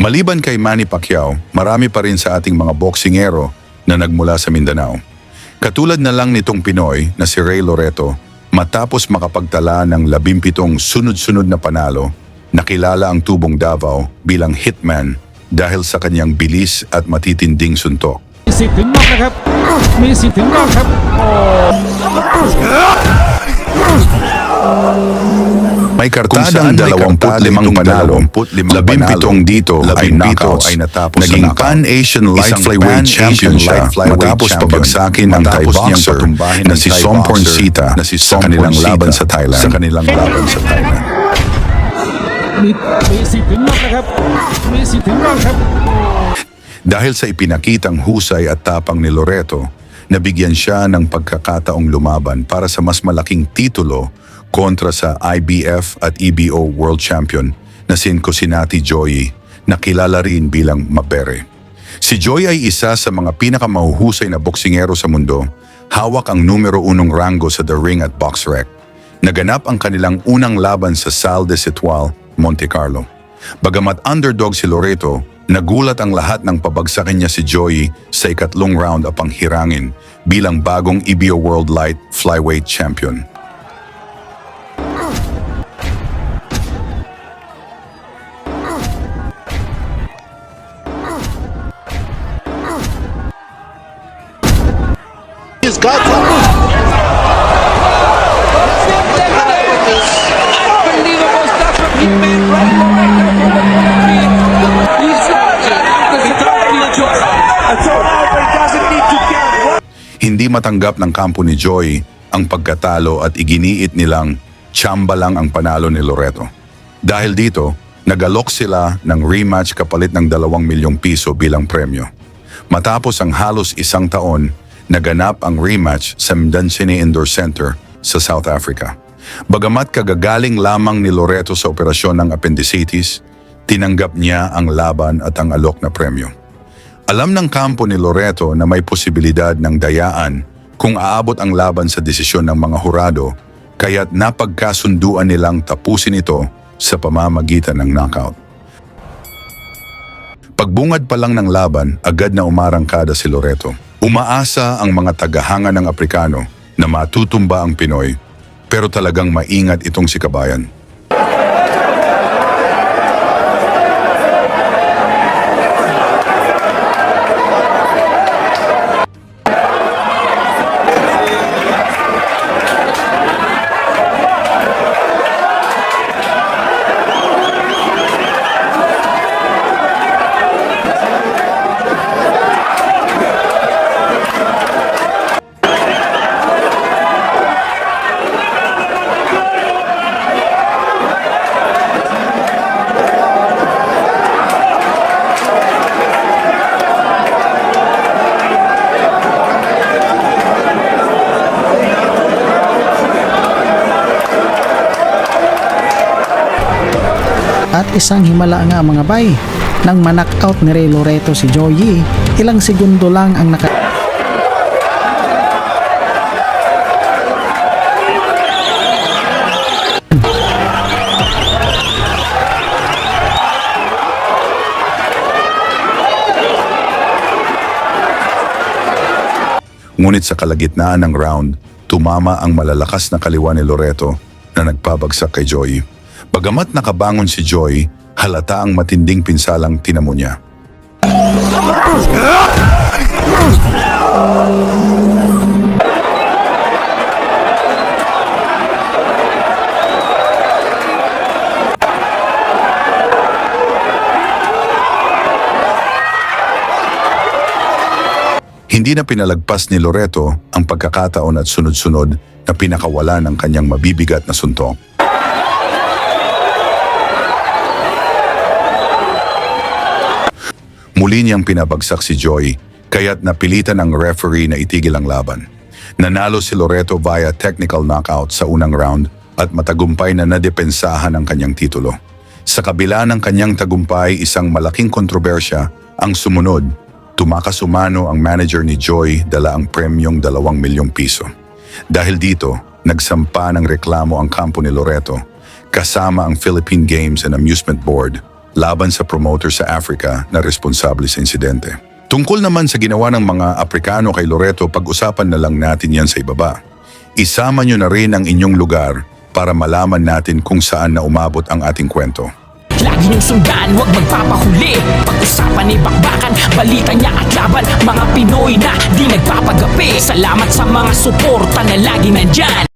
Maliban kay Manny Pacquiao, marami pa rin sa ating mga boksingero na nagmula sa Mindanao. Katulad na lang nitong Pinoy na si Ray Loreto, matapos makapagtala ng 17 sunod-sunod na panalo, nakilala ang Tubong Davao bilang hitman dahil sa kanyang bilis at matitinding suntok. มีสิทธิ์ถึงนอกนะครับมีสิทธิ์ถึงนอกครับ May kartadang 25 panalo, 17 dito ay knockouts. Naging Pan-Asian Light Flyweight Champion siya matapos pabagsakin ng Thai boxer na si Somporn Sita sa kanilang laban sa Thailand. มีสิทธิ์ถึงนอกนะครับมีสิทธิ์ถึงนอกครับ Dahil sa ipinakitang husay at tapang ni Loreto, nabigyan siya ng pagkakataong lumaban para sa mas malaking titulo kontra sa IBF at EBO World Champion na si Nkosinati Joey, na kilala rin bilang Mabere. Si Joey ay isa sa mga pinakamahuhusay na boksingero sa mundo, hawak ang numero 1 rango sa The Ring at BoxRec. Naganap ang kanilang unang laban sa Salle des Etoiles, Monte Carlo. Bagamat underdog si Loreto, nagulat ang lahat ng pabagsakin niya si Joey sa ikatlong round apang hirangin bilang bagong EBO World Light Flyweight Champion. He's got Unbelievable stuff from Hitman Ray Loreto from the country. He's Hindi matanggap ng kampo ni Joey ang pagkatalo at iginiit nilang tsamba lang ang panalo ni Loreto. Dahil dito, nagalok sila ng rematch kapalit ng 2 milyong piso bilang premyo. Matapos ang halos isang taon, naganap ang rematch sa Mdansini Indoor Center sa South Africa. Bagamat kagagaling lamang ni Loreto sa operasyon ng appendicitis, tinanggap niya ang laban at ang alok na premyo. Alam ng kampo ni Loreto na may posibilidad ng dayaan kung aabot ang laban sa desisyon ng mga hurado, kaya't napagkasunduan nilang tapusin ito sa pamamagitan ng knockout. Pagbungad pa lang ng laban, agad na umarangkada si Loreto. Umaasa ang mga tagahanga ng Aprikano na matutumba ang Pinoy, pero talagang maingat itong si Kabayan. At isang himala nga mga bay, nang manaktout ni Ray Loreto si Joey, ilang segundo lang ang Ngunit sa kalagitnaan ng round, tumama ang malalakas na kaliwa ni Loreto na nagpabagsak kay Joey. Bagamat nakabangon si Joey, halata ang matinding pinsalang tinamo niya. Hindi na pinalagpas ni Loreto ang pagkakataon at sunod-sunod na pinakawala ng kanyang mabibigat na suntok. Muli niyang pinabagsak si Joey, kaya't napilitan ng referee na itigil ang laban. Nanalo si Loreto via technical knockout sa unang round at matagumpay na nadepensahan ang kanyang titulo. Sa kabila ng kanyang tagumpay, isang malaking kontrobersya ang sumunod. Tumakas umano ang manager ni Joey, dala ang premyong 2 milyong piso. Dahil dito, nagsampa ng reklamo ang kampo ni Loreto, kasama ang Philippine Games and Amusement Board laban sa promoter sa Africa na responsable sa insidente. Tungkol naman sa ginawa ng mga Aprikano kay Loreto, pag-usapan na lang natin yan sa ibaba. Isama nyo na rin ang inyong lugar para malaman natin kung saan na umabot ang ating kwento. Lagi niyong sundan, huwag magpapahuli. Pag-usapan ni bakbakan, balita niya at laban. Mga Pinoy na di nagpapagapi. Salamat sa mga suporta na lagi nandyan.